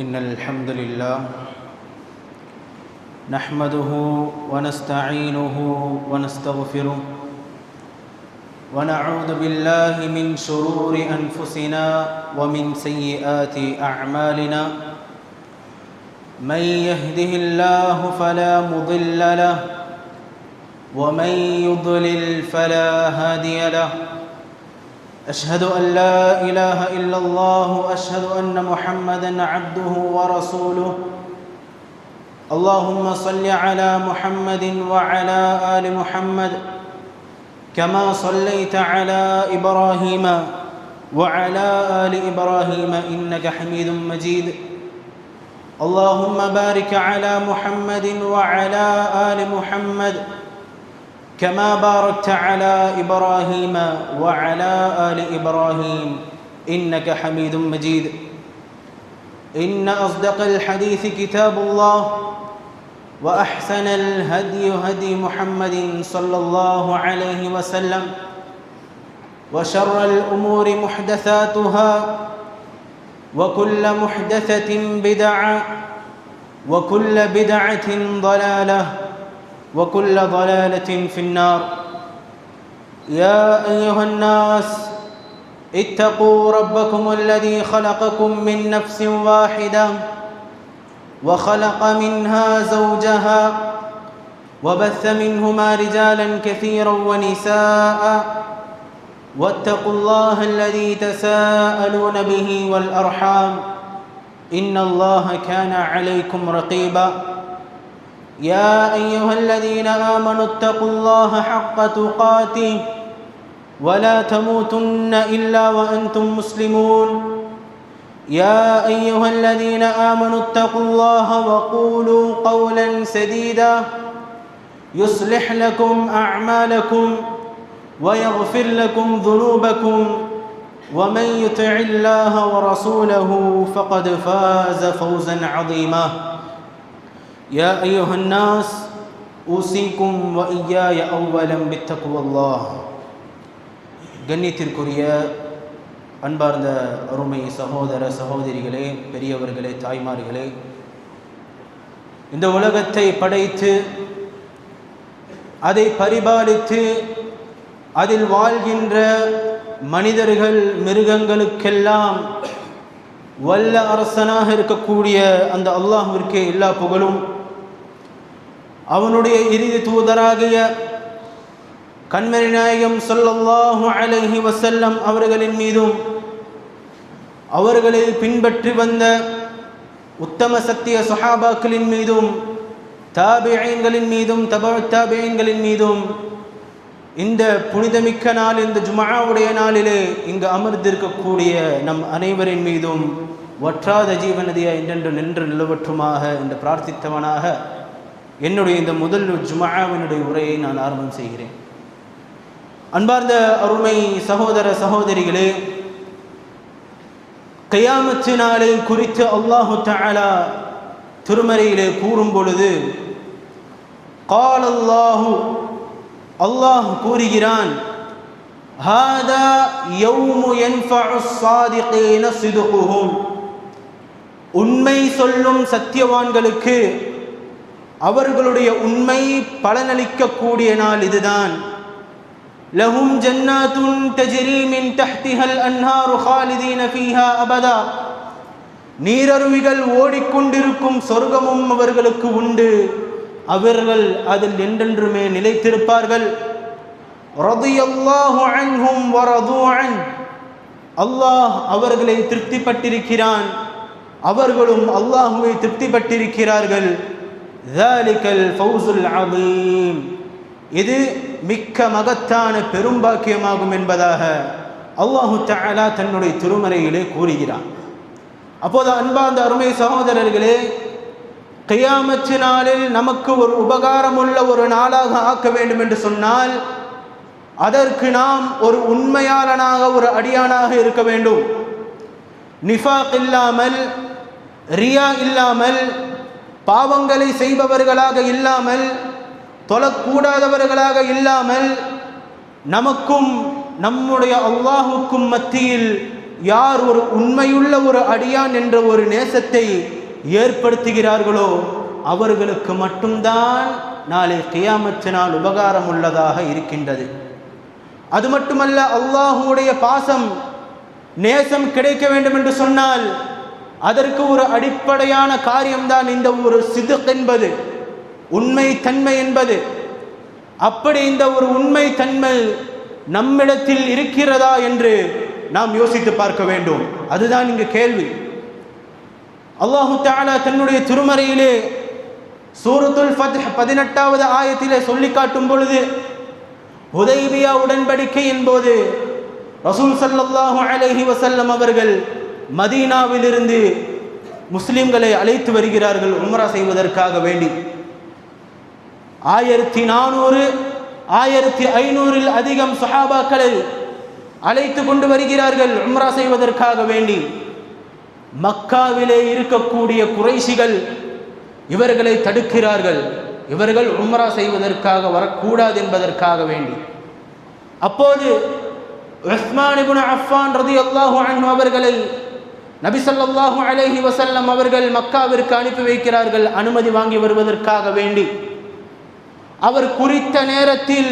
إن الحمد لله نحمده ونستعينه ونستغفره ونعوذ بالله من شرور أنفسنا ومن سيئات أعمالنا من يهده الله فلا مضل له ومن يضلل فلا هادي له أشهد أن لا إله إلا الله وأشهد أن محمدًا عبده ورسوله اللهم صل على محمد وعلى آل محمد كما صليت على إبراهيم وعلى آل إبراهيم إنك حميد مجيد اللهم بارك على محمد وعلى آل محمد كما باركت على إبراهيم وعلى آل إبراهيم إنك حميد مجيد إن أصدق الحديث كتاب الله وأحسن الهدي هدي محمد صلى الله عليه وسلم وشر الأمور محدثاتها وكل محدثة بدعة وكل بدعة ضلالة وكل ضلالة في النار يا أيها الناس اتقوا ربكم الذي خلقكم من نفس واحدة وخلق منها زوجها وبث منهما رجالا كثيرا ونساء واتقوا الله الذي تساءلون به والأرحام إن الله كان عليكم رقيبا يا أيها الذين آمنوا اتقوا الله حق تقاته ولا تموتن إلا وأنتم مسلمون يا أيها الذين آمنوا اتقوا الله وقولوا قولا سديدا يصلح لكم أعمالكم ويغفر لكم ذنوبكم ومن يطع الله ورسوله فقد فاز فوزا عظيما يا أيها الناس أوصيكم وإياي أولا بتقوى الله கண்ணியத்திற்குரிய அன்பார்ந்த அருமை சகோதர சகோதரிகளே, பெரியவர்களே, தாய்மார்களே, இந்த உலகத்தை படைத்து அதை பரிபாலித்து அதில் வாழ்கின்ற மனிதர்கள் மிருகங்களுக்கெல்லாம் வல்ல அரசனாக இருக்கக்கூடிய அந்த அல்லாஹ்விற்கே எல்லா புகழும், அவனுடைய இறுதி தூதராகிய கண்மணி நாயகம் ஸல்லல்லாஹு அலைஹி வஸல்லம் அவர்களின் மீதும் அவர்களை பின்பற்றி வந்த உத்தம சத்திய சஹாபாக்களின் மீதும் தாபிஈன்களின் மீதும் தபஉத் தாபிஈன்களின் மீதும் இந்த புனிதமிக்க நாள், இந்த ஜும்ஆவுடைய நாளிலே இங்கு அமர்ந்திருக்கக்கூடிய நம் அனைவரின் மீதும் வற்றாத ஜீவநதியா என்றென்று நின்று நிலவற்றுமாக என்று பிரார்த்தித்தவனாக என்னுடைய இந்த முதல் ஜும்ஆவினுடைய உரையை நான் ஆரம்பம் செய்கிறேன். அன்பார்ந்த அருமை சகோதர சகோதரிகளே, கியாமத்து நாளை குறித்து அல்லாஹு தஆலா திருமறையிலே கூறும் பொழுது قال الله, அல்லாஹ் கூறுகிறான், ஹாதா யௌமு யன்ஃபஉ ஸாதிகீன ஸிதுகுஹும், உண்மை சொல்லும் சத்தியவான்களுக்கு அவர்களுடைய உண்மை பலனளிக்கக்கூடிய நாள் இதுதான். லஹும் ஜன்னாத்துன் தஜ்ரி மின் தஹ்திஹல் அன்ஹாரு ஹாலிதீன ஃபீஹா அபதா, நீரருவிகள் ஓடிக்கொண்டிருக்கும் சொர்க்கமும் அவர்களுக்கு உண்டு, அவர்கள் அதில் என்றென்றுமே நிலைத்திருப்பார்கள். ரதியல்லாஹு அன்ஹும் வரது அன், அல்லாஹ் அவர்களை திருப்திப்பட்டிருக்கிறான், அவர்களும் அல்லாஹ்வை திருப்திப்பட்டிருக்கிறார்கள். ذَلِكَல் ஃபௌஸுல் அஸீம், இது மிக்க மகத்தான பெரும்பாக்கியமாகும் என்பதாக அல்லாஹு தஆலா தன்னுடைய திருமறையிலே கூறுகிறான். அப்போது அன்பார்ந்த அருமை சகோதரர்களே, கியாமத்து நாளில் நமக்கு ஒரு உபகாரமுள்ள ஒரு நாளாக ஆக்க வேண்டும் என்று சொன்னால் அதற்கு நாம் ஒரு உண்மையாளனாக, ஒரு அடியானாக இருக்க வேண்டும். நிஃபாக் இல்லாமல், ரியா இல்லாமல், பாவங்களை செய்பவர்களாக இல்லாமல், தொழக்கூடாதவர்களாக இல்லாமல், நமக்கும் நம்முடைய அல்லாஹுக்கும் மத்தியில் யார் ஒரு உண்மையுள்ள ஒரு அடியான் என்ற ஒரு நேசத்தை ஏற்படுத்துகிறார்களோ அவர்களுக்கு மட்டும்தான் நாளை கியாமத் நாள் உபகாரம் உள்ளதாக இருக்கின்றது. அது மட்டுமல்ல, அல்லாஹுடைய பாசம் நேசம் கிடைக்க வேண்டும் என்று சொன்னால் அதற்கு ஒரு அடிப்படையான காரியம்தான் இந்த ஒரு சிதுக் என்பது, உண்மை தன்மை என்பது. அப்படி இந்த ஒரு உண்மை தன்மை நம்மிடத்தில் இருக்கிறதா என்று நாம் யோசித்து பார்க்க வேண்டும். அதுதான் இங்கு கேள்வி. அல்லாஹு தஆலா தன்னுடைய திருமறையிலே சூரத்துல் ஃபத்ஹ் 18வது ஆயத்திலே சொல்லி காட்டும் பொழுது, ஹுதைபியா உடன்படிக்கையின் போது ரசூல் ஸல்லல்லாஹு அலைஹி வஸல்லம் அவர்கள் மதீனாவிலிருந்து முஸ்லிம்களை அழைத்து வருகிறார்கள் உம்ரா செய்வதற்காக வேண்டி. 1400 1500 அதிகம் சஹாபாக்களை அழைத்து கொண்டு வருகிறார்கள் உம்ரா செய்வதற்காக வேண்டி. மக்காவிலே இருக்கக்கூடிய குறைஷிகள் இவர்களை தடுக்கிறார்கள், இவர்கள் உம்ரா செய்வதற்காக வரக்கூடாது என்பதற்காக வேண்டி. அப்போது உஸ்மான் இப்னு அஃபான் ரலியல்லாஹு அன்ஹு அவர்களை நபி ஸல்லல்லாஹு அலைஹி வஸல்லம் அவர்கள் மக்காவிற்கு அனுப்பி வைக்கிறார்கள் அனுமதி வாங்கி வருவதற்காக வேண்டி. அவர் குறித்த நேரத்தில்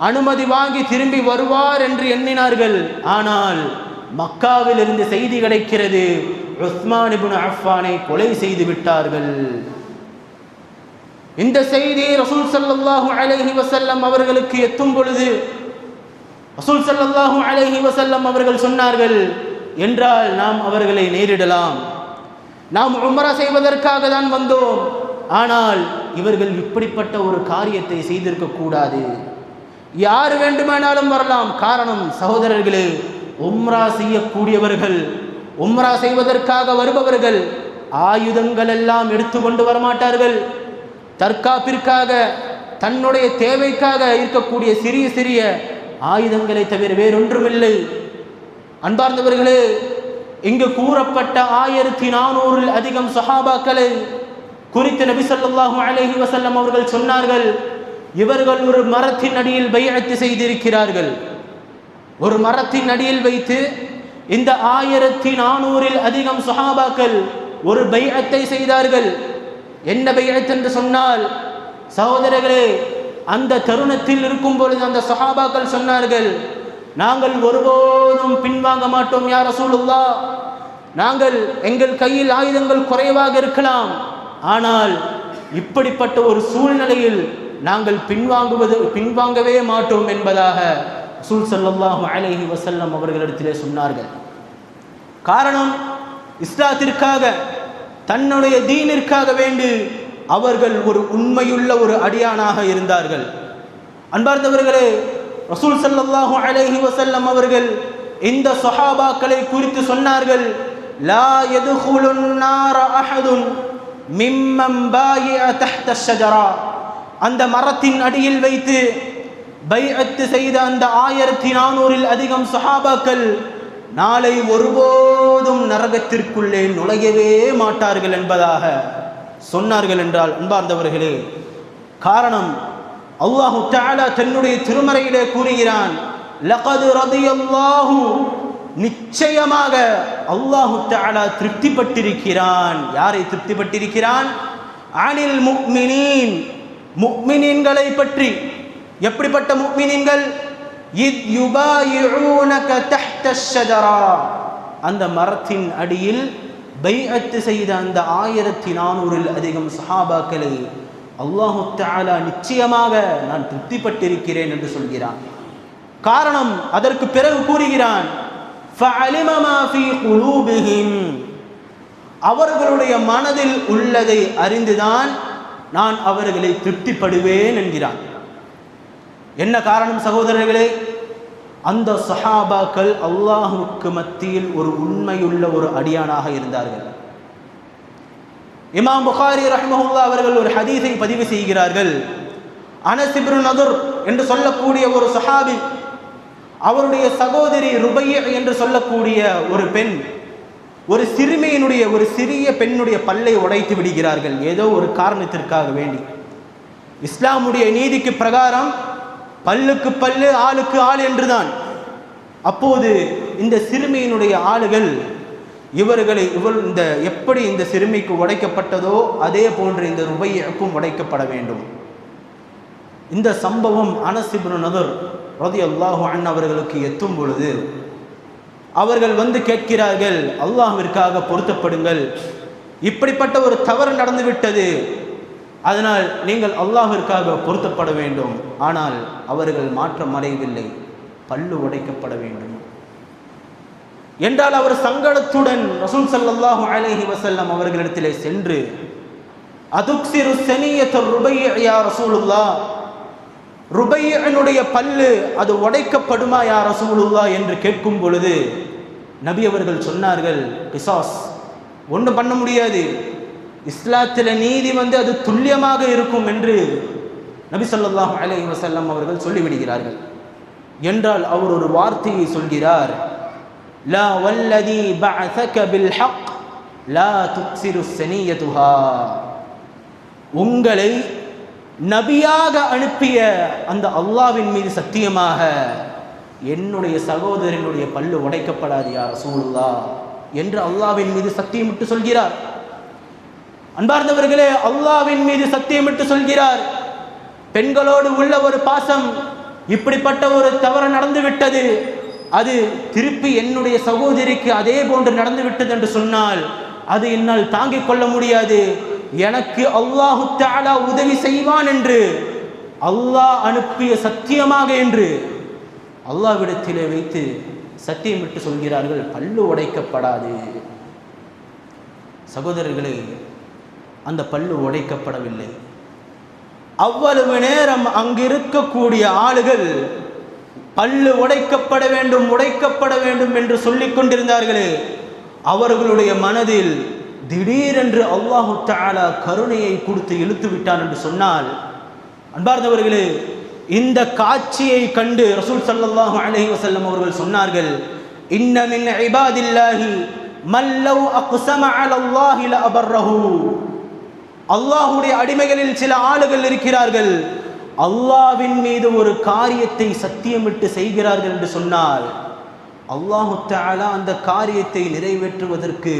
அனுமதி வாங்கி திரும்பி வருவார் என்று எண்ணினார்கள். ஆனால் மக்காவில் இருந்து செய்தி கிடைக்கிறது, உஸ்மான் இப்னு அஃபானை கொலை செய்து விட்டார்கள். இந்த செய்தி ரசூல் ஸல்லல்லாஹு அலைஹி வஸல்லம் அவர்களுக்கு எத்தும் பொழுது ரசூல் ஸல்லல்லாஹு அலைஹி வஸல்லம் அவர்கள் சொன்னார்கள், என்றால் நாம் அவர்களை நேரிடலாம், நாம் உம்ரா செய்வதற்காக தான் வந்தோம், ஆனால் இவர்கள் இப்படிப்பட்ட ஒரு காரியத்தை செய்திருக்க கூடாது, யார் வேண்டுமானாலும் வரலாம். காரணம் சகோதரர்களே, உம்ரா செய்யக்கூடியவர்கள், உம்ரா செய்வதற்காக வருபவர்கள் ஆயுதங்கள் எல்லாம் எடுத்துக்கொண்டு வரமாட்டார்கள். தற்காப்பிற்காக தன்னுடைய தேவைக்காக இருக்கக்கூடிய சிறிய சிறிய ஆயுதங்களை தவிர வேறொன்றுமில்லை. அன்பார்ந்தவர்களே, இங்கு கூறப்பட்ட 1400 அதிகம் சஹாபாக்களை குறித்து நபி ஸல்லல்லாஹு அலைஹி வஸல்லம் அவர்கள் சொன்னார்கள், இவர்கள் ஒரு மரத்தின் அடியில் பைஅத் செய்திருக்கிறார்கள். ஒரு மரத்தின் அடியில் வைத்து இந்த 1400 அதிகம் சஹாபாக்கள் ஒரு பைஅத்தை செய்தார்கள். என்ன பைஅத் என்று சொன்னால், சகோதரர்களே, அந்த தருணத்தில் இருக்கும் பொழுது அந்த சஹாபாக்கள் சொன்னார்கள், நாங்கள் ஒருபோதும் பின்வாங்க மாட்டோம் யா ரசூலுல்லாஹ், நாங்கள் எங்கள் கையில் ஆயுதங்கள் குறைவாக இருக்கலாம், ஆனால் இப்படிப்பட்ட ஒரு சூழ்நிலையில் நாங்கள் பின்வாங்கவே மாட்டோம் என்பதாக ரசூல் ஸல்லல்லாஹு அலைஹி வஸல்லம் அவர்களிடத்திலே சொன்னார்கள். காரணம், இஸ்லாத்திற்காக தன்னுடைய தீனிற்காக வேண்டி அவர்கள் ஒரு உண்மையுள்ள ஒரு அடியானாக இருந்தார்கள். அன்பார்ந்தவர்களே, ரசூல் ஸல்லல்லாஹு அலைஹி வஸல்லம் அவர்கள் இந்த சஹாபாக்களை குறித்து சொன்னார்கள், லா யதுகுலுன் நார அஹதுன் மிம்மன் பாயிஅ தஹ்த ஷஜரா. அந்த மரத்தின் அடியில் வைத்து பைஅத் செய்த அந்த 1400 அதிகம் சஹாபாக்கள் நாளை ஒருபோதும் நரகத்திற்குள்ளே நுழையவே மாட்டார்கள் என்பதாக சொன்னார்கள் என்றால், அன்பார்ந்தவர்களே, காரணம் அல்லாஹு தஆலா தன்னுடைய திருமறையிலே கூறுகிறான், லகத் ரதியல்லாஹு, நிச்சயமாக அல்லாஹு தஆலா திருப்திப்பட்டிருக்கிறான். யாரை திருப்திப்பட்டிருக்கிறான்? அனில் முஃமினீன், முஃமினீன்களை பற்றி. எப்படிப்பட்ட முஃமினீன்கள்? இத் யுபாயிஊனக தஹ்த ஷஜரா, அந்த மரத்தின் அடியில் பைஅத் செய்த அந்த 1400 அதிகம் சஹாபாக்களை அல்லாஹு தஆலா நிச்சயமாக நான் திருப்திப்பட்டிருக்கிறேன் என்று சொல்கிறான். காரணம், அதற்கு பிறகு கூறுகிறான், ஃபஅலிம மா ஃபீ குலூபிஹிம், அவர்களுடைய மனதில் உள்ளதை அறிந்துதான் நான் அவர்களை திருப்திப்படுவேன் என்கிறான். என்ன காரணம் சகோதரர்களே? அந்த சஹாபாக்கள் அல்லாஹ்வுக்கு மத்தியில் ஒரு உண்மையுள்ள ஒரு அடியானாக இருந்தார்கள். இமாம் புகாரி ரஹ்மஹுல்லாஹ் அவர்கள் ஒரு ஹதீஸை பதிவு செய்கிறார்கள். அனஸ் இப்னு நதுர் என்று சொல்லக்கூடிய ஒரு சஹாபி, அவருடைய சகோதரி ருபையா என்று சொல்லக்கூடிய ஒரு பெண், ஒரு சிறுமியினுடைய, ஒரு சிறிய பெண்ணுடைய பல்லை உடைத்து விடுகிறார்கள் ஏதோ ஒரு காரணத்திற்காக வேண்டி. இஸ்லாமுடைய நீதிக்கு பிரகாரம் பல்லுக்கு பல்லு, ஆளுக்கு ஆள் என்றுதான். அப்போது இந்த சிறுமியினுடைய ஆளுகள் எப்படி இந்த சிறுமிக்கு உடைக்கப்பட்டதோ அதே போன்று இந்த ருபைய்க்கும் உடைக்கப்பட வேண்டும். இந்த சம்பவம் அனஸ் இப்னு நதர் ரலியல்லாஹு அன்ஹு அவர்களுக்கு எத்தும் பொழுது அவர்கள் வந்து கேட்கிறார்கள், அல்லாஹ்விற்காக பொருத்தப்படுங்கள், இப்படிப்பட்ட ஒரு தவறு நடந்துவிட்டது, அதனால் நீங்கள் அல்லாஹ்விற்காக பொருத்தப்பட வேண்டும். ஆனால் அவர்கள் மாற்றம் அடையவில்லை, பல்லு உடைக்கப்பட வேண்டும் என்றால் அவர் சங்கடத்துடன் ரசூல் ஸல்லல்லாஹு அலைஹி வஸல்லம் அவர்களிடத்திலே சென்று, அதுக்ஸிரு ஸனியத ருபைய் யா ரசூலுல்லாஹ், ருபையினுடைய பல்லு அது உடைக்கப்படுமா யா ரசூலுல்லாஹ் என்று கேட்கும் பொழுது நபி அவர்கள் சொன்னார்கள், கிசாஸ், ஒன்றும் பண்ண முடியாது, இஸ்லாத்தில் நீதி அது துல்லியமாக இருக்கும் என்று நபி ஸல்லல்லாஹு அலைஹி வஸல்லம் அவர்கள் சொல்லிவிடுகிறார்கள். என்றால் அவர் ஒரு வார்த்தையை சொல்கிறார், லா வல்லதி பஅஸக பில் ஹக் லா துக்ஸிரு ஸனியதுஹா, உங்களை நபியாக அனுப்பிய அந்த அல்லாஹ்வின் மீது சத்தியமாக என்னுடைய சகோதரனுடைய பல்லு உடைக்கப்படாது யா ரசூலுல்லாஹ் என்று அல்லாஹ்வின் மீது சத்தியமிட்டு சொல்கிறார். அன்பார்ந்தவர்களே, அல்லாஹ்வின் மீது சத்தியமிட்டு சொல்கிறார். பெண்களோடு உள்ள ஒரு பாசம், இப்படிப்பட்ட ஒரு தவறு நடந்து விட்டது, அது திருப்பி என்னுடைய சகோதரிக்கு அதே போன்று நடந்து விட்டது என்று சொன்னால் அது என்னால் தாங்கிக் கொள்ள முடியாது, எனக்கு அல்லாஹு தஆலா உதவி செய்வான் என்று அல்லாஹ் அனுப்பிய சத்தியமாக என்று அல்லாஹ்விடத்திலே வைத்து சத்தியமிட்டு சொல்கிறார்கள், பல்லு உடைக்கப்படாது. சகோதரர்களே, அந்த பல்லு உடைக்கப்படவில்லை. அவ்வளவு நேரம் அங்கிருக்கக்கூடிய ஆளுகள் பல்லு உடைக்கப்பட வேண்டும் என்று சொல்லிக் கொண்டிருந்தார்களே, அவர்களுடைய மனதில் திடீரென்று அல்லாஹு தஆலா கருணையை கொடுத்து இழுத்து விட்டான் என்று சொன்னால், அன்பார்ந்தவர்களே, இந்த காட்சியை கண்டு ரசூல் ஸல்லல்லாஹு அலைஹி வஸல்லம் அவர்கள் சொன்னார்கள், இன்ன மின் இபாதில்லாஹி மல்லவ் அக்ஸம அலல்லாஹி லஅபர்ரஹு, அல்லாஹ்வுடைய அடிமைகளில் சில ஆளுகள் இருக்கிறார்கள், அல்லாஹ்வின் மீது ஒரு காரியத்தை சத்தியமிட்டு செய்கிறார்கள் என்று சொன்னால் அல்லாஹு தஆலா அந்த காரியத்தை நிறைவேற்றுவதற்கு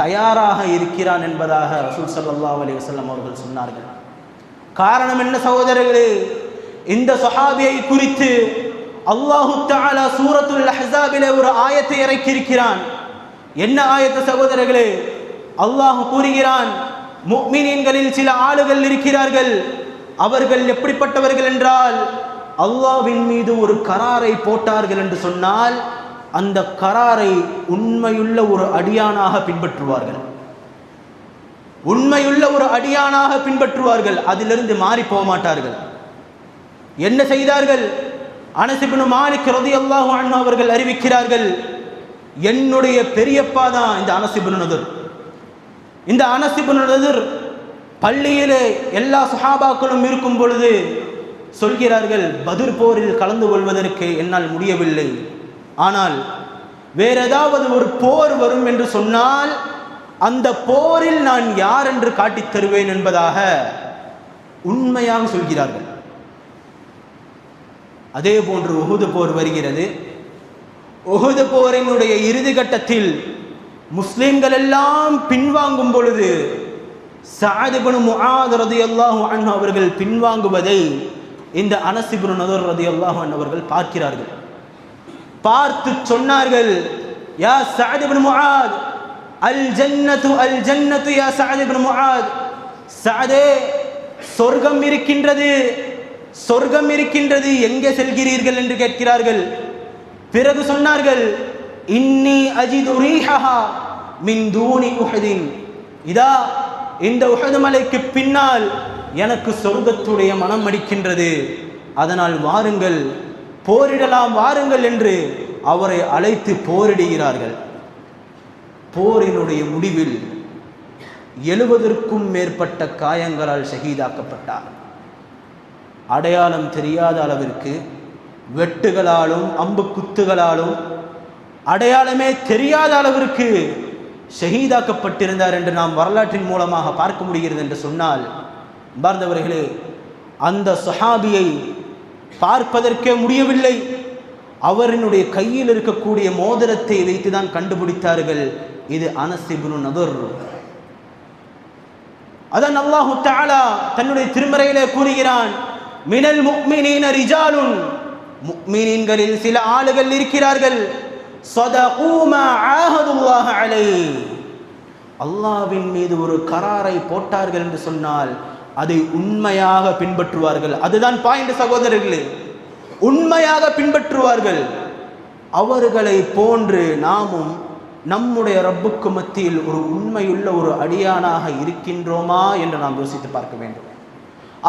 தயாராக இருக்கிறான் என்பதாக ரசூல் ஸல்லல்லாஹு அலைஹி வஸல்லம் அவர்கள் சொன்னார்கள். காரணம் என்ன சகோதரர்களே? இந்த சஹாபியை குறித்து அல்லாஹு தஆலா சூரத்துல் அஹ்ஸாபிலே ஒரு ஆயத்தை இறக்கி இருக்கிறான். என்ன ஆயத்து சகோதரர்களே? அல்லாஹ் கூறுகிறான், முஃமினீன்களில் சில ஆளுகள் இருக்கிறார்கள், அவர்கள் எப்படிப்பட்டவர்கள் என்றால் அல்லாஹ்வின் மீது ஒரு கராரை போட்டார்கள் என்று சொன்னால் அந்த கராரை உண்மையுள்ள ஒரு அடியானாக பின்பற்றுவார்கள், உண்மையுள்ள ஒரு அடியானாக பின்பற்றுவார்கள், அதிலிருந்து மாறி போக மாட்டார்கள். என்ன செய்தார்கள்? அனஸ் இப்னு மாலிக் ரலியல்லாஹு அன்ஹு அவர்கள் அறிவிக்கிறார்கள், என்னுடைய பெரியப்பா தான் இந்த அனஸ் இப்னு நதர். இந்த அனஸ் இப்னு நதர் பள்ளியிலே எல்லா சஹாபாக்களும் இருக்கும் பொழுது சொல்கிறார்கள், பத்ர் போரில் கலந்து கொள்வதற்கு என்னால் முடியவில்லை, ஆனால் வேற ஏதாவது ஒரு போர் வரும் என்று சொன்னால் அந்த போரில் நான் யார் என்று காட்டித் தருவேன் என்பதாக உண்மையாக சொல்கிறார்கள். அதே போன்று உஹுது போர் வருகிறது. உஹுது போரினுடைய இறுதி கட்டத்தில் முஸ்லிம்கள் எல்லாம் பின்வாங்கும் பொழுது சஅத் இப்னு முஆத் ரலியல்லாஹு அன்ஹு அவர்கள் பின்வாங்குவதை இந்த அனஸ் இப்னு நதர் ரலியல்லாஹு அன்ஹு அவர்கள் பார்க்கிறார்கள். பார்த்து சொன்னார்கள், யா சஅத் இப்னு முஆத், அல் ஜன்னத்து யா சஅத் இப்னு முஆத், சஅதே, சொர்க்கம் இருக்கின்றது, சொர்க்கம் இருக்கின்றது, எங்கே செல்கிறீர்கள் என்று கேட்கிறார்கள். பிறகு சொன்னார்கள், இன்னி அஜிது ரீஹஹா மின் தூனி உஹதின், இதா இந்த உஹது மலைக்கு பின்னால் எனக்கு சொர்க்கத்துடைய மனம் அடிக்கின்றது, அதனால் வாருங்கள், போரிடலாம் வாருங்கள் என்று அவரை அழைத்து போரிடுகிறார்கள். போரினுடைய முடிவில் 70க்கும் மேற்பட்ட காயங்களால் ஷஹீதாக்கப்பட்டார். அடையாளம் தெரியாத அளவிற்கு வெட்டுகளாலும் அம்பு குத்துகளாலும் அடையாளமே தெரியாத அளவிற்கு ஷஹீதாக்கப்பட்டிருந்தார் என்று நாம் வரலாற்றின் மூலமாக பார்க்க முடிகிறது என்று சொன்னால், பார்ந்தவர்களே, அந்த சஹாபியை பார்ப்பதற்கே முடியவில்லை. அவரினுடைய கையில் இருக்கக்கூடிய மோதிரத்தை வைத்து தான் கண்டுபிடித்தார்கள், இது அனஸ் இப்னு நதுர். அதான் அல்லாஹு தஆலா தன்னுடைய திருமறையிலே கூறுகிறான், மினல் முஃமினீன ரிஜாலுன், முஃமினீன்களில் சில ஆளுகள் இருக்கிறார்கள், ஸதகூ மா ஆஹதுல்லாஹ் அலைஹி, அல்லாஹ்வின் மீது ஒரு கராரை போட்டார்கள் என்று சொன்னால் அதை உண்மையாக பின்பற்றுவார்கள். அதுதான் பாயிண்ட் சகோதரர்களே, உண்மையாக பின்பற்றுவார்கள். அவர்களை போன்று நாமும் நம்முடைய ரப்புக்கு மத்தியில் ஒரு உண்மையுள்ள ஒரு அடியானாக இருக்கின்றோமா என்று நாம் யோசித்து பார்க்க வேண்டும்.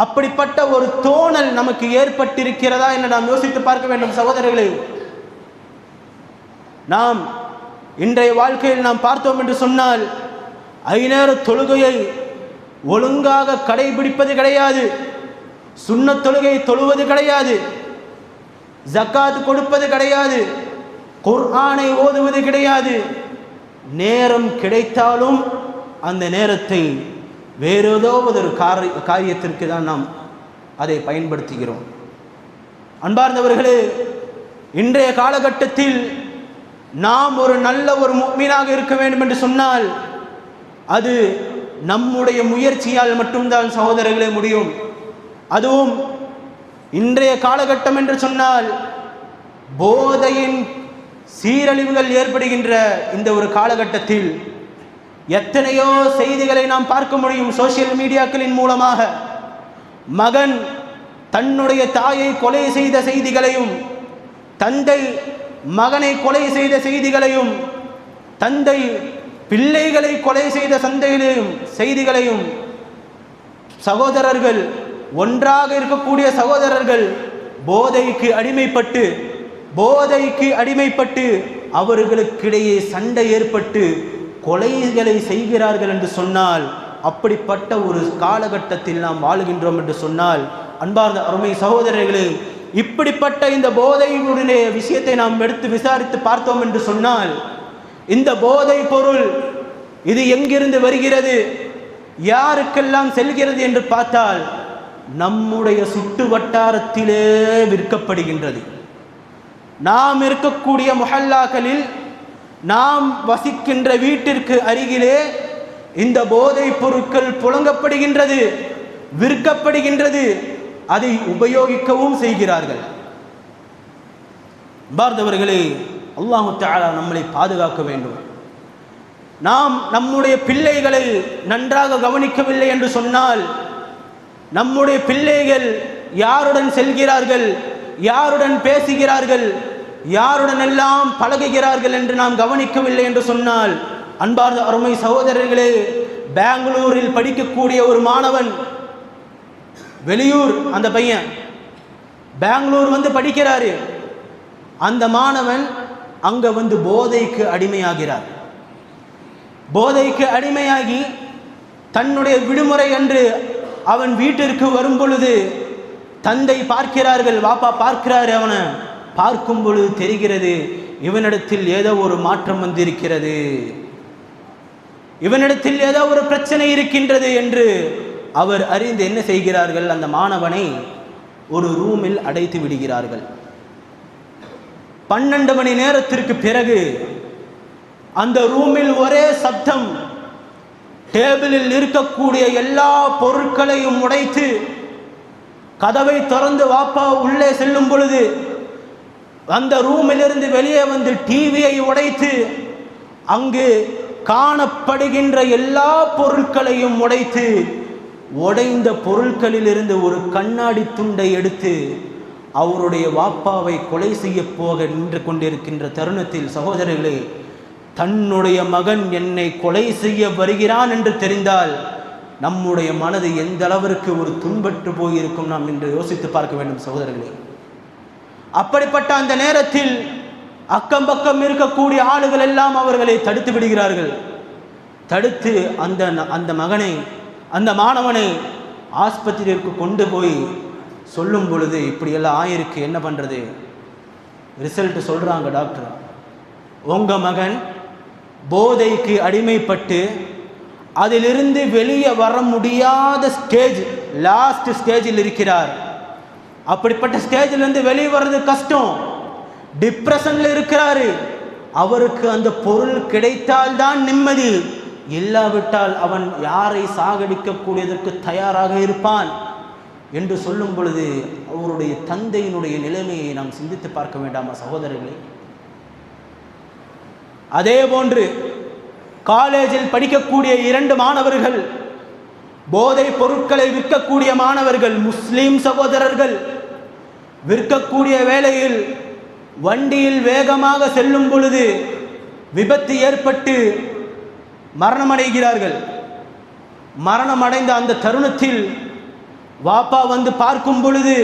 அப்படிப்பட்ட ஒரு தோணல் நமக்கு ஏற்பட்டிருக்கிறதா என்று நாம் யோசித்து பார்க்க வேண்டும் சகோதரர்களே. நாம் இன்றைய வாழ்க்கையில் நாம் பார்த்தோம் என்று சொன்னால், ஐநேர தொழுகையை ஒழுங்காக கடைபிடிப்பது கிடையாது, சுன்னத் தொழுகையை தொழுவது கிடையாது, ஜக்காத் கொடுப்பது கிடையாது, குர்ஆனை ஓதுவது கிடையாது. நேரம் கிடைத்தாலும் அந்த நேரத்தை வேறு ஏதோ ஒரு காரியத்திற்கு தான் நாம் அதை பயன்படுத்துகிறோம். அன்பார்ந்தவர்களே, இன்றைய காலகட்டத்தில் நாம் ஒரு நல்ல ஒரு முஃமினாக இருக்க வேண்டும் என்று சொன்னால் அது நம்முடைய முயற்சியால் மட்டும்தான் சகோதரர்களே முடியும். அதுவும் இன்றைய காலகட்டம் என்று சொன்னால் போதையின் சீரழிவுகள் ஏற்படுகின்ற இந்த ஒரு காலகட்டத்தில் எத்தனையோ செய்திகளை நாம் பார்க்க முடியும் சோசியல் மீடியாக்களின் மூலமாக. மகன் தன்னுடைய தாயை கொலை செய்த செய்திகளையும், தந்தை மகனை கொலை செய்த செய்திகளையும், தந்தை பிள்ளைகளை கொலை செய்த செய்திகளையும், சகோதரர்கள் ஒன்றாக இருக்கக்கூடிய சகோதரர்கள் போதைக்கு அடிமைப்பட்டு அவர்களுக்கிடையே சண்டை ஏற்பட்டு கொலைகளை செய்கிறார்கள் என்று சொன்னால், அப்படிப்பட்ட ஒரு காலகட்டத்தில் நாம் வாழுகின்றோம் என்று சொன்னால், அன்பார்ந்த அருமை சகோதரர்களே, இப்படிப்பட்ட இந்த போதையுடைய விஷயத்தை நாம் எடுத்து விசாரித்து பார்த்தோம் என்று சொன்னால், இந்த போதை பொருள் இது எங்கிருந்து வருகிறது, யாருக்கெல்லாம் செல்கிறது என்று பார்த்தால் நம்முடைய சுற்று வட்டாரத்திலே விற்கப்படுகின்றது. நாம் இருக்கக்கூடிய முஹல்லாக்களில், நாம் வசிக்கின்ற வீட்டிற்கு அருகிலே இந்த போதைப் பொருட்கள் புழங்கப்படுகின்றது, விற்கப்படுகின்றது, அதை உபயோகிக்கவும் செய்கிறார்கள். பார்த்தவர்களே, அல்லாஹு தஆலா நம்மளை பாதுகாக்க வேண்டும். நாம் நம்முடைய பிள்ளைகளை நன்றாக கவனிக்கவில்லை என்று சொன்னால், நம்முடைய பிள்ளைகள் யாருடன் செல்கிறார்கள், யாருடன் பேசுகிறார்கள், யாருடன் எல்லாம் பழகுகிறார்கள் என்று நாம் கவனிக்கவில்லை என்று சொன்னால், அன்பார்ந்த அருமை சகோதரர்களே, பெங்களூரில் படிக்கக்கூடிய ஒரு மாணவன், வெளியூர் அந்த பையன் பெங்களூர் வந்து படிக்கிறாரு, அந்த மாணவன் அங்க வந்து போதைக்கு அடிமையாகிறார். போதைக்கு அடிமையாகி தன்னுடைய விடுமுறை அன்று அவன் வீட்டிற்கு வரும் பொழுது தந்தை பார்க்கிறார்கள், வாப்பா பார்க்கிறாரு. அவனை பார்க்கும் பொழுது தெரிகிறது, இவனிடத்தில் ஏதோ ஒரு மாற்றம் வந்திருக்கிறது, இவனிடத்தில் ஏதோ ஒரு பிரச்சனை இருக்கின்றது என்று அவர் அறிந்து என்ன செய்கிறார்கள், அந்த மாணவனை ஒரு ரூமில் அடைத்து விடுகிறார்கள். 12 மணி நேரத்திற்கு பிறகு அந்த ரூமில் ஒரே சப்தம், டேபிளில் இருக்கக்கூடிய எல்லா பொருட்களையும் உடைத்து கதவை திறந்து வாப்பா உள்ளே செல்லும் பொழுது அந்த ரூமிலிருந்து வெளியே வந்து டிவியை உடைத்து அங்கு காணப்படுகின்ற எல்லா பொருட்களையும் உடைத்து, உடைந்த பொருட்களில் இருந்து ஒரு கண்ணாடி துண்டை எடுத்து அவருடைய வாப்பாவை கொலை செய்ய போக நின்று கொண்டிருக்கின்ற தருணத்தில், சகோதரர்களே, தன்னுடைய மகன் என்னை கொலை செய்ய வருகிறான் என்று தெரிந்தால் நம்முடைய மனது எந்த அளவிற்கு ஒரு துன்பற்று போயிருக்கும் நாம் என்று யோசித்து பார்க்க வேண்டும் சகோதரர்களே. அப்படிப்பட்ட அந்த நேரத்தில் அக்கம் பக்கம் இருக்கக்கூடிய ஆளுகள் எல்லாம் அவர்களை தடுத்து விடுகிறார்கள். தடுத்து அந்த மகனை, அந்த மாணவனை ஆஸ்பத்திரிக்கு கொண்டு போய் சொல்லும் பொழுது, இப்படியெல்லாம் ஆயிருக்கு, என்ன பண்ணுறது, ரிசல்ட் சொல்கிறாங்க டாக்டர், உங்கள் மகன் போதைக்கு அடிமைப்பட்டு அதிலிருந்து வெளியே வர முடியாத ஸ்டேஜ், லாஸ்ட் ஸ்டேஜில் இருக்கிறார். அப்படிப்பட்ட ஸ்டேஜிலிருந்து வெளியே வர்றது கஷ்டம். டிப்ரெஷன்ல இருக்கிறாரு, அவருக்கு அந்த பொருள் கிடைத்தால்தான் நிம்மதி, இல்லாவிட்டால் அவன் யாரை சாகடிக்க கூடியதற்கு தயாராக இருப்பான் என்று சொல்லும் பொழுது அவருடைய தந்தையினுடைய நிலைமையை நாம் சிந்தித்து பார்க்க வேண்டாமா சகோதரர்களே? அதே போன்று காலேஜில் படிக்கக்கூடிய 2 மாணவர்கள், போதை பொருட்களை விற்கக்கூடிய மாணவர்கள், முஸ்லிம் சகோதரர்கள், விற்கக்கூடிய வேளையில் வண்டியில் வேகமாக செல்லும் பொழுது விபத்து ஏற்பட்டு மரணமடைகிறார்கள். மரணமடைந்த அந்த தருணத்தில் வாப்பா வந்து பார்க்கும் பொழுது,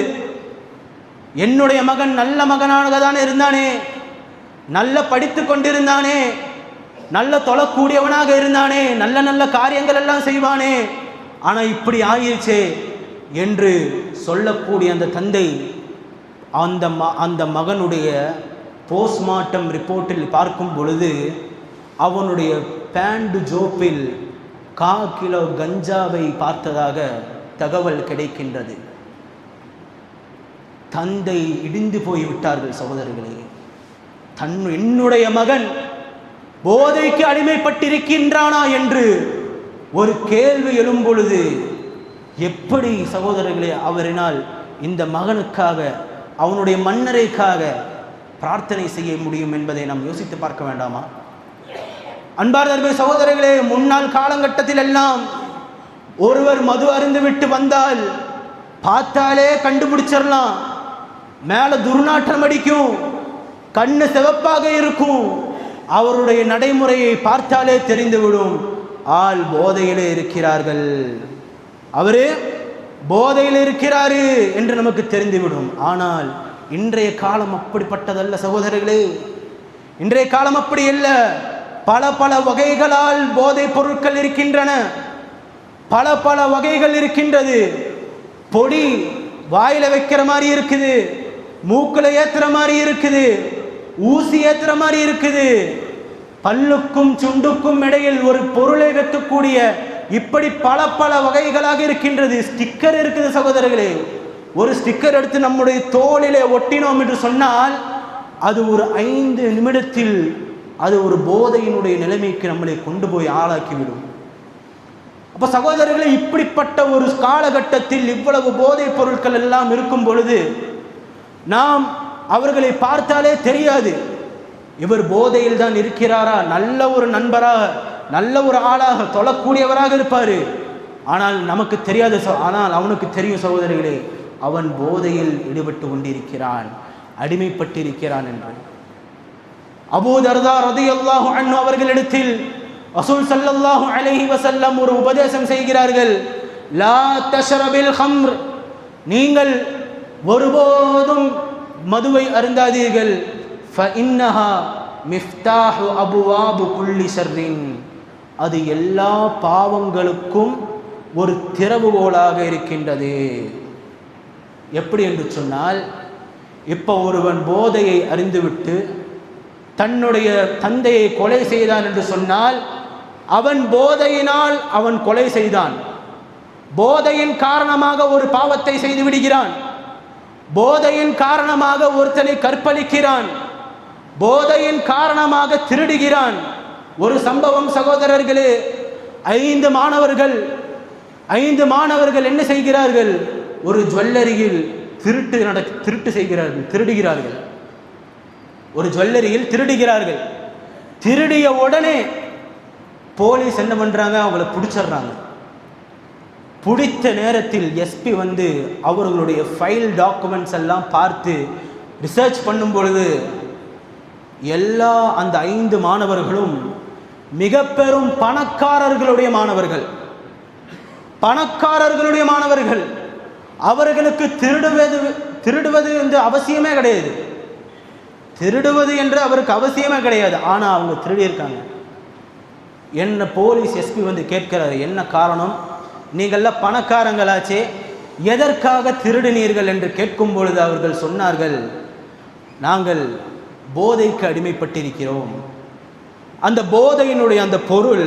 என்னுடைய மகன் நல்ல மகனாக தான் இருந்தானே, நல்ல படித்து கொண்டிருந்தானே, நல்ல தொழக்கூடியவனாக இருந்தானே, நல்ல நல்ல காரியங்கள் எல்லாம் செய்வானே, ஆனால் இப்படி ஆயிடுச்சே என்று சொல்லக்கூடிய அந்த தந்தை அந்த மகனுடைய போஸ்ட்மார்ட்டம் ரிப்போர்ட்டில் பார்க்கும் பொழுது அவனுடைய பேண்ட் ஜோப்பில் 1/4 கிலோ கஞ்சாவை பார்த்ததாக தகவல் கிடைக்கின்றது. தந்தை இடிந்து போய்விட்டார்கள் சகோதரர்களே. என்னுடைய மகன் போதைக்கு அடிமைப்பட்டிருக்கின்றானா என்று ஒரு கேள்வி எழும் பொழுது எப்படி சகோதரர்களே அவரினால் இந்த மகனுக்காக, அவனுடைய மன்னரைக்காக பிரார்த்தனை செய்ய முடியும் என்பதை நாம் யோசித்து பார்க்க வேண்டாமா? அன்பார்ந்த சகோதரர்களே, முன்னாள் காலகட்டத்தில் எல்லாம் ஒருவர் மது அருந்து விட்டு வந்தால் பார்த்தாலே கண்டுபிடிச்சிடலாம். மேலே துர்நாற்றம் அடிக்கும், கண்ணு சிவப்பாக இருக்கும், அவருடைய நடைமுறையை பார்த்தாலே தெரிந்துவிடும், ஆள் போதையிலே இருக்கிறார்கள், அவரே போதையில் இருக்கிறாரு என்று நமக்கு தெரிந்துவிடும். ஆனால் இன்றைய காலம் அப்படிப்பட்டதல்ல சகோதரர்களே. இன்றைய காலம் அப்படி அல்ல. பல பல வகைகளால் போதை பொருட்கள் இருக்கின்றன, பல பல வகைகள் இருக்கின்றது. பொடி வாயில வைக்கிற மாதிரி இருக்குது, மூக்குல ஏத்துற மாதிரி இருக்குது, ஊசி ஏத்துற மாதிரி இருக்குது, பல்லுக்கும் சுண்டுக்கும் இடையில் ஒரு பொருளை வைக்கக்கூடிய இப்படி பல பல வகைகளாக இருக்கின்றது. ஸ்டிக்கர் இருக்குது சகோதரர்களே. ஒரு ஸ்டிக்கர் எடுத்து நம்முடைய தோளிலே ஒட்டினோம் என்று சொன்னால் அது ஒரு 5 நிமிடத்தில் அது ஒரு போதையினுடைய நிலைமைக்கு நம்மளை கொண்டு போய் ஆளாக்கிவிடும். அப்ப சகோதரர்களே, இப்படிப்பட்ட ஒரு காலகட்டத்தில் இவ்வளவு போதைப் பொருட்கள் எல்லாம் இருக்கும் பொழுது நாம் அவர்களை பார்த்தாலே தெரியாது இவர் போதையில் தான் இருக்கிறாரா, நல்ல ஒரு நண்பராக, நல்ல ஒரு ஆளாக, தொழக்கூடியவராக இருப்பார். ஆனால் நமக்கு தெரியாது. ஆனால் அவனுக்கு தெரியும் சகோதரிகளே, அவன் போதையில் ஈடுபட்டு கொண்டிருக்கிறான், அடிமைப்பட்டிருக்கிறான் என்று. அபூ தர்தா ரலியல்லாஹு அன்ஹு அவர்களிடத்தில் ரசூல் ஸல்லல்லாஹு அலைஹி வஸல்லம் ஒரு உபதேசம் செய்கிறார்கள். லா தஷ்ரபில் ஹம்ர், நீங்கள் ஒருபோதும் மதுவை அருந்தாதீர்கள். ஃபஇன்னஹா மிஃப்தாஹு அபுவாபு குல்லி ஷர்ரின், அது எல்லா பாவங்களுக்கும் ஒரு திறவுகோலாக இருக்கின்றது. எப்படி என்று சொன்னால், இப்போ ஒருவன் போதையை அறிந்துவிட்டு தன்னுடைய தந்தையை கொலை செய்தான் என்று சொன்னால், அவன் போதையினால் அவன் கொலை செய்தான், போதையின் காரணமாக ஒரு பாவத்தை செய்து விடுகிறான், போதையின் காரணமாக ஒருத்தனை கற்பழிக்கிறான், போதையின் காரணமாக திருடுகிறான். ஒரு சம்பவம் சகோதரர்களே, 5 மாணவர்கள் என்ன செய்கிறார்கள்? ஒரு ஜுவல்லரியில் திருட்டு செய்கிறார்கள், திருடுகிறார்கள். ஒரு ஜுவல்லரியில் திருடுகிறார்கள். திருடிய உடனே போலீஸ் என்ன பண்றாங்க? அவங்களை பிடிச்சிடுறாங்க. பிடித்த நேரத்தில் எஸ்பி வந்து அவர்களுடைய ஃபைல் டாக்குமெண்ட்ஸ் எல்லாம் பார்த்து ரிசர்ச் பண்ணும் பொழுது எல்லா அந்த 5 மாணவர்களும் மிக பெரும் பணக்காரர்களுடைய மாணவர்கள். அவர்களுக்கு திருடுவது என்று அவசியமே கிடையாது. திருடுவது என்று அவருக்கு அவசியமே கிடையாது. ஆனால் அவங்க திருடியிருக்காங்க. என்ன போலீஸ் எஸ்பி வந்து கேட்கிறாரு, என்ன காரணம்? நீங்கள்லாம் பணக்காரங்களாச்சே, எதற்காக திருடினீர்கள் என்று கேட்கும் பொழுது அவர்கள் சொன்னார்கள், நாங்கள் போதைக்கு அடிமைப்பட்டிருக்கிறோம். அந்த போதையினுடைய அந்த பொருள்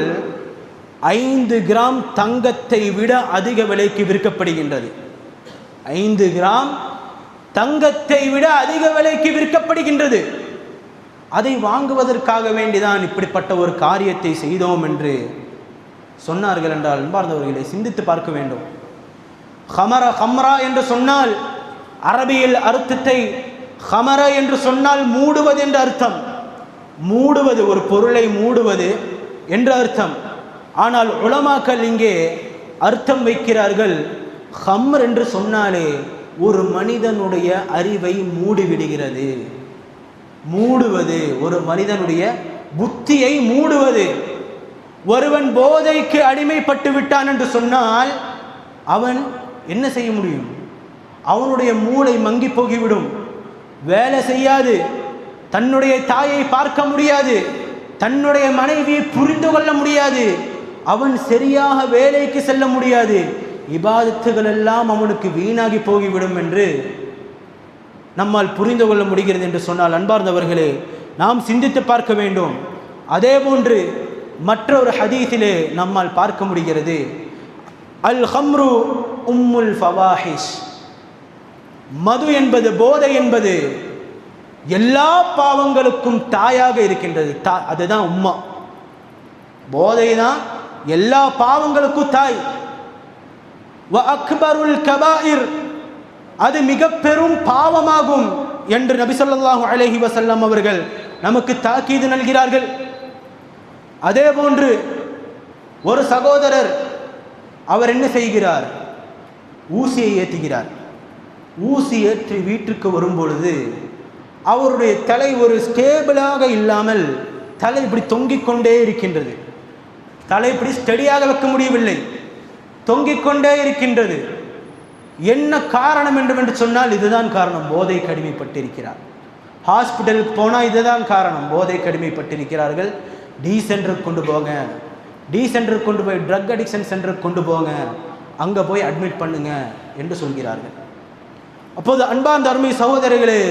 5 கிராம் தங்கத்தை விட அதிக விலைக்கு விற்கப்படுகின்றது. 5 கிராம் தங்கத்தை விட அதிக விலைக்கு விற்கப்படுகின்றது. அதை வாங்குவதற்காக வேண்டிதான் இப்படிப்பட்ட ஒரு காரியத்தை செய்தோம் என்று சொன்னார்கள் என்றால் அன்பார்ந்தவர்களை சிந்தித்து பார்க்க வேண்டும். ஹம்ரா என்று சொன்னால் அரபியில் அர்த்தத்தை ஹமர என்று சொன்னால் மூடுவது என்ற அர்த்தம். மூடுவது, ஒரு பொருளை மூடுவது என்ற அர்த்தம். ஆனால் உலமாக்கள் இங்கே அர்த்தம் வைக்கிறார்கள், ஹம்ர் என்று சொன்னாலே ஒரு மனிதனுடைய அறிவை மூடிவிடுகிறது. மூடுவது, ஒரு மனிதனுடைய புத்தியை மூடுவது. ஒருவன் போதைக்கு அடிமைப்பட்டு விட்டான் என்று சொன்னால் அவன் என்ன செய்ய முடியும்? அவனுடைய மூளை மங்கி போகிவிடும், வேலை செய்யாது, தன்னுடைய தாயை பார்க்க முடியாது, தன்னுடைய மனைவியை புரிந்து கொள்ள முடியாது, அவன் சரியாக வேலைக்கு செல்ல முடியாது, இபாதத்துகள் எல்லாம் அவனுக்கு வீணாகி போகிவிடும் என்று நம்மால் புரிந்து கொள்ள முடிகிறது என்று சொன்னால் அன்பார்ந்தவர்களே நாம் சிந்தித்து பார்க்க வேண்டும். அதே போன்று மற்றொரு ஹதீஸிலே நம்மால் பார்க்க முடிகிறது, அல் ஹம்ரு உம்முல் ஃபவாஹிஷ். மது என்பது, போதை என்பது எல்லா பாவங்களுக்கும் தாயாக இருக்கின்றது. அதுதான் உம்மா. போதை தான் எல்லா பாவங்களுக்கும் தாய். வ அக்பருல் கபாயிர், அது மிக பெரும் பாவமாகும் என்று நபி ஸல்லல்லாஹு அலைஹி வஸல்லம் அவர்கள் நமக்கு தாக்கீது நல்கிறார்கள். அதே போன்று ஒரு சகோதரர் அவர் என்ன செய்கிறார்? ஊசியை ஏற்றுகிறார். ஊசி ஏற்றி வீட்டுக்கு வரும்பொழுது அவருடைய தலை ஒரு ஸ்டேபிளாக இல்லாமல் தலை இப்படி தொங்கிக் கொண்டே இருக்கின்றது. தலை இப்படி ஸ்டெடியாக வைக்க முடியவில்லை, தொங்கிக் கொண்டே இருக்கின்றது. என்ன காரணம் என்று சொன்னால் இதுதான் காரணம், போதை கடிமைப்பட்டிருக்கிறார். ஹாஸ்பிட்டலுக்கு போனால் இதுதான் காரணம், போதை கடிமைப்பட்டிருக்கிறார்கள். டி சென்டருக்கு கொண்டு போங்க, டி சென்டருக்கு கொண்டு போய் ட்ரக் அடிக்ஷன் சென்டருக்கு கொண்டு போங்க, அங்கே போய் அட்மிட் பண்ணுங்க என்று சொல்கிறார்கள். அப்போது அன்பார்ந்த அருமை சகோதரர்களே,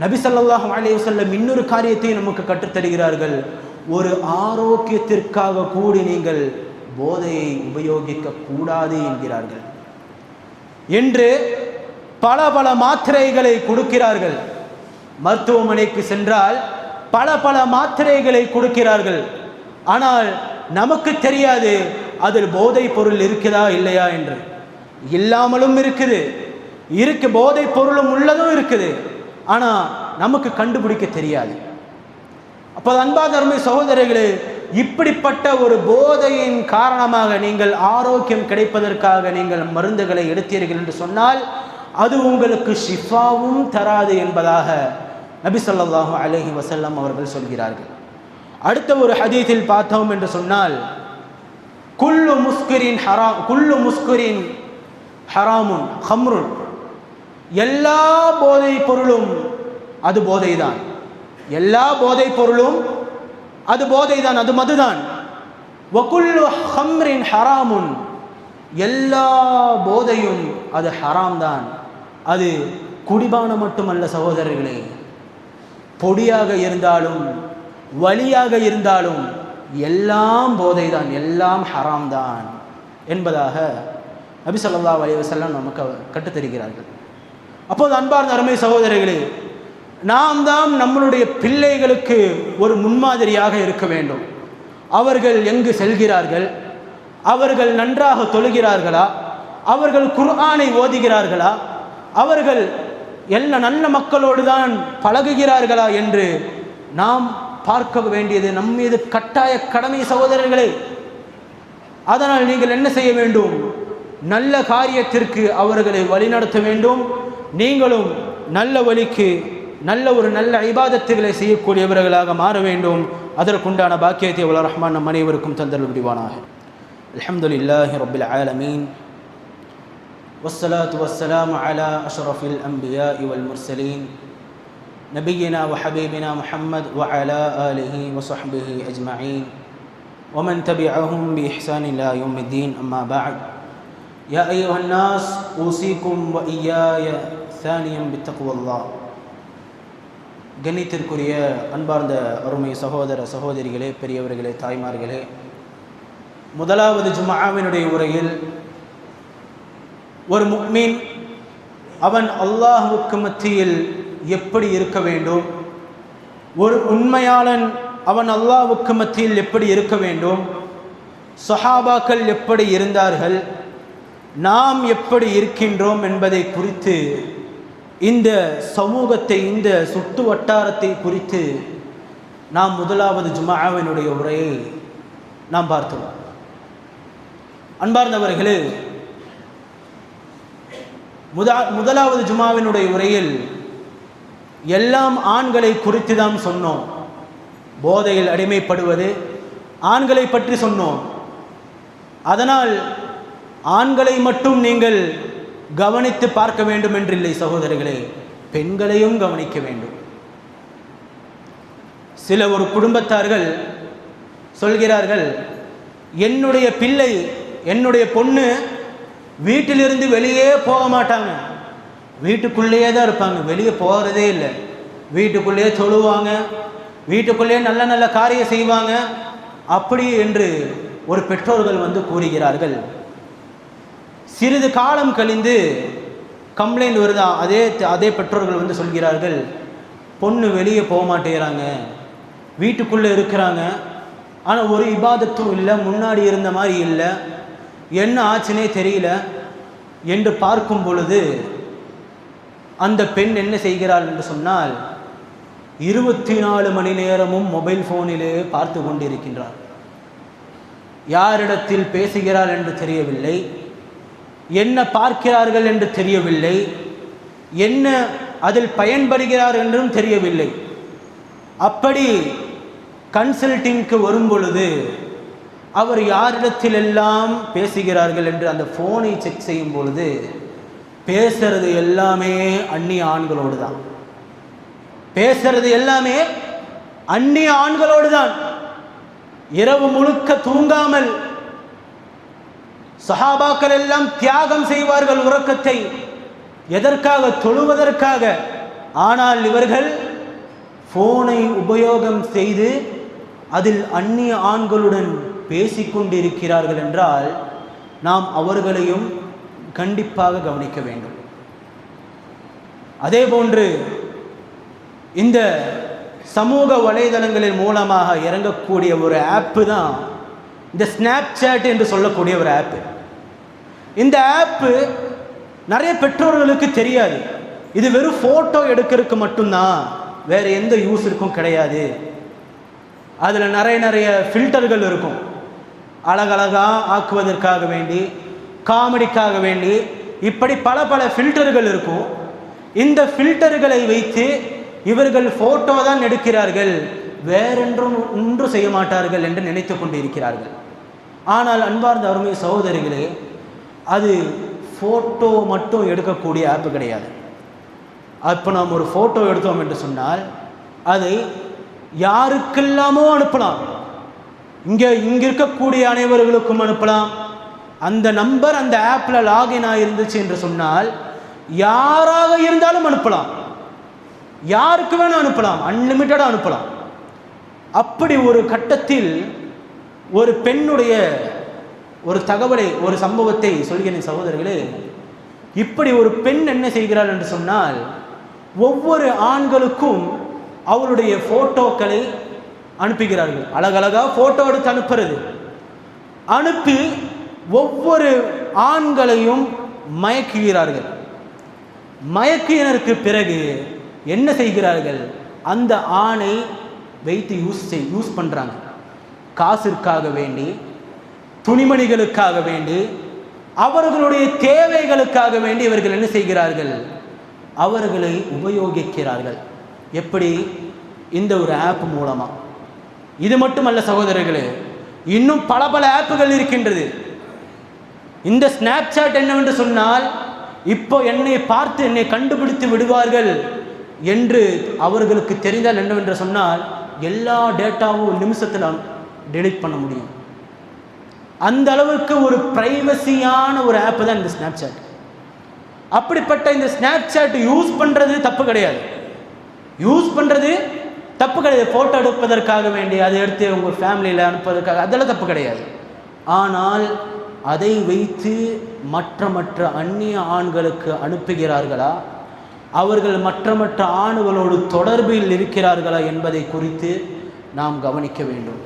நபி ஸல்லல்லாஹு அலைஹி வஸல்லம் இன்னொரு காரியத்தை நமக்கு கற்றுத்தருகிறார்கள். ஒரு ஆரோக்கியத்திற்காக கூடி நீங்கள் போதையை உபயோகிக்க கூடாது என்கிறார்கள். என்று பல பல மாத்திரைகளை கொடுக்கிறார்கள். மருத்துவமனைக்கு சென்றால் பல பல மாத்திரைகளை கொடுக்கிறார்கள். ஆனால் நமக்கு தெரியாது அதில் போதை பொருள் இருக்குதா இல்லையா என்று. இல்லாமலும் இருக்குது, போதை பொருளும் உள்ளதும் இருக்குது, ஆனால் நமக்கு கண்டுபிடிக்க தெரியாது. அப்போ அன்பார்ந்த அருமை சகோதரர்களே, இப்படிப்பட்ட ஒரு போதையின் காரணமாக நீங்கள் ஆரோக்கியம் கிடைப்பதற்காக நீங்கள் மருந்துகளை எடுத்தீர்கள் என்று சொன்னால் அது உங்களுக்கு ஷிஃபாவும் தராது என்பதாக நபி ஸல்லல்லாஹு அலைஹி வஸல்லம் அவர்கள் சொல்கிறார்கள். அடுத்த ஒரு ஹதீஸில் பார்த்தோம் என்று சொன்னால், குல்லு முஸ்கிரின் ஹராமுன் ஹம்ருன், எல்லா போதை பொருளும் அது போதைதான். எல்லா போதை பொருளும் அது போதைதான், அது மதுதான். வகுல்லு ஹம்ரின் ஹராமுன், எல்லா போதையும் அது ஹராம் தான். அது குடிபானம் மட்டுமல்ல சகோதரர்களே, பொடியாக இருந்தாலும் வலியாக இருந்தாலும் எல்லாம் போதைதான், எல்லாம் ஹராம் தான் என்பதாக நபி ஸல்லல்லாஹு அலைஹி வஸல்லம் நமக்கு கற்றுத்தருகிறார்கள். அப்போது அன்பார்ந்த அருமை சகோதரர்களே, நாம் தான் நம்மளுடைய பிள்ளைகளுக்கு ஒரு முன்மாதிரியாக இருக்க வேண்டும். அவர்கள் எங்கு செல்கிறார்கள், அவர்கள் நன்றாக தொழுகிறார்களா, அவர்கள் குர்ஆனை ஓதுகிறார்களா, அவர்கள் எல்லா நல்ல மக்களோடு தான் பழகுகிறார்களா என்று நாம் பார்க்க வேண்டியது நம் மீது கட்டாய கடமை சகோதரர்களே. அதனால் நீங்கள் என்ன செய்ய வேண்டும்? நல்ல காரியத்திற்கு அவர்களை வழிநடத்த வேண்டும். நீங்களும் நல்ல வழிக்கு நல்ல இபாதத்துகளை செய்யக்கூடியவர்களாக மாற வேண்டும். அதற்குண்டான பாக்கியத்தை வல்ல ரஹ்மான் நம் அனைவருக்கும் தந்தருள் புரிவானாக. அல்ஹம்துலில்லாஹி ரப்பில் ஆலமீன், வஸ்ஸலாத்து வஸ்ஸலாமு அலா அஷ்ரஃபில் அன்பியாஇ வல் முர்சலீன், நபியினா வ ஹபீபினா முஹம்மத் வ அலா ஆலிஹி வ ஸஹ்பிஹி அஜ்மஈன் வ மன் தபிஅஹும் பி இஹ்சான் இலா யௌமிddin. அம்மா பஅத். யா அய்யுஹன் நாஸ் ஊஸீகும் வ இய்யாய தானியம் பித்தக்வல்லாஹ். கண்ணியத்திற்குரிய அன்பார்ந்த அருமை சகோதர சகோதரிகளே, பெரியவர்களே, தாய்மார்களே, முதலாவது ஜும்ஆவினுடைய உரையில் ஒரு முஃமின் அவன் அல்லாஹ்வுக்கு மத்தியில் எப்படி இருக்க வேண்டும், ஒரு உண்மையாளன் அவன் அல்லாஹ்வுக்கு மத்தியில் எப்படி இருக்க வேண்டும், சஹாபாக்கள் எப்படி இருந்தார்கள், நாம் எப்படி இருக்கின்றோம் என்பதை குறித்து, இந்த சமூகத்தை, இந்த சுட்டு வட்டாரத்தை குறித்து நாம் முதலாவது ஜும்ஆவினுடைய உரையை நாம் பார்த்தோம். அன்பார்ந்தவர்களே, முதலாவது ஜும்ஆவினுடைய உரையில் எல்லாம் ஆண்களை குறித்து தான் சொன்னோம். போதையில் அடிமைப்படுவது ஆண்களை பற்றி சொன்னோம். அதனால் ஆண்களை மட்டும் நீங்கள் கவனித்து பார்க்க வேண்டும் என்றில்லை சகோதரர்களே, பெண்களையும் கவனிக்க வேண்டும். சில ஒரு குடும்பத்தார்கள் சொல்கிறார்கள், என்னுடைய பிள்ளை, என்னுடைய பொண்ணு வீட்டிலிருந்து வெளியே போக மாட்டாங்க, வீட்டுக்குள்ளேயே தான் இருப்பாங்க, வெளியே போகிறதே இல்லை, வீட்டுக்குள்ளேயே தொழுவாங்க, வீட்டுக்குள்ளேயே நல்ல நல்ல காரியம் செய்வாங்க, அப்படி என்று ஒரு பெற்றோர்கள் வந்து கூறுகிறார்கள். சிறிது காலம் கழிந்து கம்ப்ளைண்ட் வருதா, அதே பெற்றோர்கள் வந்து சொல்கிறார்கள், பொண்ணு வெளியே போக மாட்டேங்கிறாங்க, வீட்டுக்குள்ளே இருக்கிறாங்க, ஆனால் ஒரு இபாதத்தும் இல்லை, முன்னாடி இருந்த மாதிரி இல்லை, என்ன ஆச்சுனே தெரியல என்று பார்க்கும் பொழுது அந்த பெண் என்ன செய்கிறாள் என்று சொன்னால் 24 மணி நேரமும் மொபைல் ஃபோனிலே பார்த்து கொண்டிருக்கின்றார். யாரிடத்தில் பேசுகிறாள் என்று தெரியவில்லை, என்ன பார்க்கிறார்கள் என்று தெரியவில்லை, என்ன அதில் பயன்படுகிறார் என்றும் தெரியவில்லை. அப்படி கன்சல்டிங்க்கு வரும் பொழுது அவர் யாரிடத்திலெல்லாம் பேசுகிறார்கள் என்று அந்த ஃபோனை செக் செய்யும் பொழுது பேசுறது எல்லாமே அந்நிய ஆண்களோடு தான், பேசுறது எல்லாமே அந்நிய ஆண்களோடு தான். இரவு முழுக்க தூங்காமல் சஹாபாக்கள் எல்லாம் தியாகம் செய்வார்கள் உறக்கத்தை, எதற்காக? தொழுவதற்காக. ஆனால் இவர்கள் ஃபோனை உபயோகம் செய்து அதில் அந்நிய ஆண்களுடன் பேசிக்கொண்டிருக்கிறார்கள் என்றால் நாம் அவர்களையும் கண்டிப்பாக கவனிக்க வேண்டும். அதே போன்று இந்த சமூக வலைதளங்களின் மூலமாக இறங்கக்கூடிய ஒரு ஆப்பு தான் இந்த ஸ்னாப்சாட் என்று சொல்லக்கூடிய ஒரு ஆப்பு. இந்த ஆப்பு நிறைய பெற்றோர்களுக்கு தெரியாது. இது வெறும் ஃபோட்டோ எடுக்கிறதுக்கு மட்டும்தான், வேறு எந்த யூஸ் இருக்கும் கிடையாது. அதில் நிறைய ஃபில்டர்கள் இருக்கும், அழகழகாக ஆக்குவதற்காக வேண்டி, காமெடிக்காக வேண்டி, இப்படி பல ஃபில்டர்கள் இருக்கும். இந்த ஃபில்டர்களை வைத்து இவர்கள் ஃபோட்டோ தான் எடுக்கிறார்கள், ஒன்றும் செய்ய மாட்டார்கள் என்று நினைத்து கொண்டு இருக்கிறார்கள். ஆனால் அன்பார்ந்த அருமை சகோதரிகளே, அது ஃபோட்டோ மட்டும் எடுக்கக்கூடிய ஆப்பு கிடையாது. அப்போ நாம் ஒரு ஃபோட்டோ எடுத்தோம் என்று சொன்னால் அதை யாருக்கெல்லாமோ அனுப்பலாம். இங்கே இருக்கக்கூடிய அனைவர்களுக்கும் அனுப்பலாம். அந்த நம்பர் அந்த ஆப்பில் லாகின் ஆகிருந்துச்சு என்று சொன்னால் யாராக இருந்தாலும் அனுப்பலாம், யாருக்கு வேணும் அனுப்பலாம், அன்லிமிட்டடாக அனுப்பலாம். அப்படி ஒரு கட்டத்தில் ஒரு பெண்ணுடைய ஒரு தகவலை, ஒரு சம்பவத்தை சொல்கிறேன் சகோதரர்களே. இப்படி ஒரு பெண் என்ன செய்கிறாள் என்று சொன்னால், ஒவ்வொரு ஆண்களுக்கும் அவளுடைய ஃபோட்டோக்களை அனுப்புகிறார்கள். அழகழகாக ஃபோட்டோ எடுத்து அனுப்புறது, அனுப்பி ஒவ்வொரு ஆண்களையும் மயக்குகிறார்கள். மயக்கினருக்கு பிறகு என்ன செய்கிறார்கள், அந்த ஆணை வைத்து யூஸ் பண்ணுறாங்க. காசிற்காக வேண்டி, துணிமணிகளுக்காக வேண்டி, அவர்களுடைய தேவைகளுக்காக வேண்டி இவர்கள் என்ன செய்கிறார்கள், அவர்களை உபயோகிக்கிறார்கள். எப்படி? இந்த ஒரு ஆப் மூலமாக. இது மட்டுமல்ல சகோதரர்களே, இன்னும் பல ஆப்புகள் இருக்கின்றது. இந்த ஸ்னாப்சாட் என்னவென்று சொன்னால், இப்போ என்னை பார்த்து என்னை கண்டுபிடித்து விடுவார்கள் என்று அவர்களுக்கு தெரிந்தால் என்னவென்று சொன்னால், எல்லா டேட்டாவும் நிமிஷத்தில் டெலீட் பண்ண முடியும். அந்த அளவுக்கு ஒரு பிரைவசியான ஒரு ஆப் தான் இந்த ஸ்னாப்சாட். அப்படிப்பட்ட இந்த ஸ்னாப்சாட் யூஸ் பண்ணுறது தப்பு கிடையாது, ஃபோட்டோ எடுப்பதற்காக வேண்டி அதை எடுத்து உங்கள் ஃபேமிலியில் அனுப்புவதற்காக, அதெல்லாம் தப்பு கிடையாது. ஆனால் அதை வைத்து மற்ற அந்நிய ஆண்களுக்கு அனுப்புகிறார்களா, அவர்கள் மற்ற ஆண்களோடு தொடர்பில் இருக்கிறார்களா என்பதை குறித்து நாம் கவனிக்க வேண்டும்.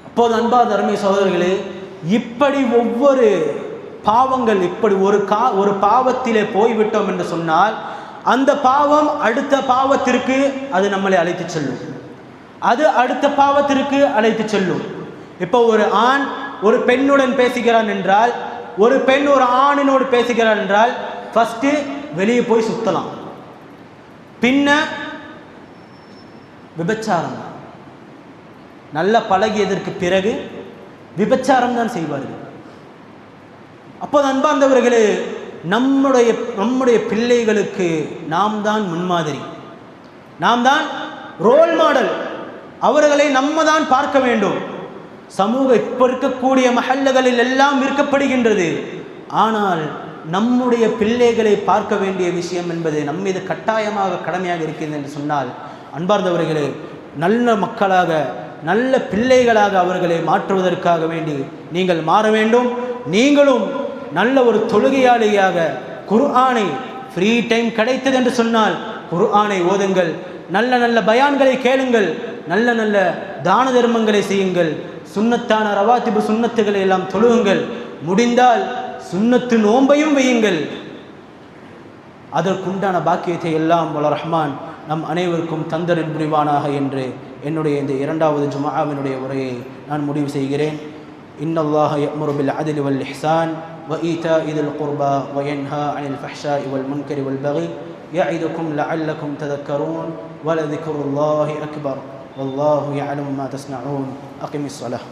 அப்போது அன்பார்ந்த அருமை சகோதரர்களே, இப்படி ஒவ்வொரு பாவங்கள், இப்படி ஒரு பாவத்திலே போய்விட்டோம் என்று சொன்னால் அந்த பாவம் அடுத்த பாவத்திற்கு அது நம்மளை அழைத்து செல்லும், அது அடுத்த பாவத்திற்கு அழைத்து செல்லும். இப்போ ஒரு ஆண் ஒரு பெண்ணுடன் பேசுகிறான் என்றால், ஒரு பெண் ஒரு ஆணினோடு பேசுகிறான் என்றால் ஃபஸ்ட்டு வெளியே போய் சுத்தலாம், பின்ன விபச்சாரம். நல்ல பழகியதற்கு பிறகு விபச்சாரம் தான் செய்வார்கள். அப்போது அன்பார்ந்தவர்களே, நம்முடைய பிள்ளைகளுக்கு நாம் தான் முன்மாதிரி, நாம் தான் ரோல் மாடல். அவர்களை நம்ம தான் பார்க்க வேண்டும். சமூகம் இப்போ இருக்கக்கூடிய மஹல்லுகளில் எல்லாம் விற்கப்படுகின்றது. ஆனால் நம்முடைய பிள்ளைகளை பார்க்க வேண்டிய விஷயம் என்பது நம் மீது கட்டாயமாக கடமையாக இருக்கிறது என்று சொன்னால், அன்பார்ந்தவர்களே, நல்ல மக்களாக நல்ல பிள்ளைகளாக அவர்களை மாற்றுவதற்காக வேண்டி நீங்கள் மாற வேண்டும். நீங்களும் நல்ல ஒரு தொழுகையாளியாக குர்ஆனை ஃப்ரீ டைம் கிடைத்தது என்று சொன்னால் குர்ஆனை ஓதுங்கள், நல்ல பயான்களை கேளுங்கள், நல்ல தான தர்மங்களை செய்யுங்கள், சுன்னத்தான ரவாத்திபு சுன்னத்துகளை எல்லாம் தொழுகுங்கள், முடிந்தால் சுன்னத்து நோன்பையும் வையுங்கள். அதற்குண்டான பாக்கியத்தை எல்லாம் வல்ல ரஹ்மான் நம் அனைவருக்கும் தந்தரின் புரிவானாக என்று என்னுடைய இந்த இரண்டாவது ஜும்ஆவினுடைய உரையை நான் முடிவு செய்கிறேன். இன்னல்லாஹ யஅமுரு பில் அத்லி வல் இஹ்சான் வ ஈதாஇ தில் குர்பா வ யன்ஹா அனில் ஃபஹ்ஷாஇ வல் முன்கரி வல் பகி யஇதுக்கும் லஅல்லக்கும் ததக்கரூன் வ லذிக்ருல்லாஹி அக்பர் வல்லாஹு யஅலமு மா தஸ்னஊன். அகிமிஸ் ஸலாஹ்.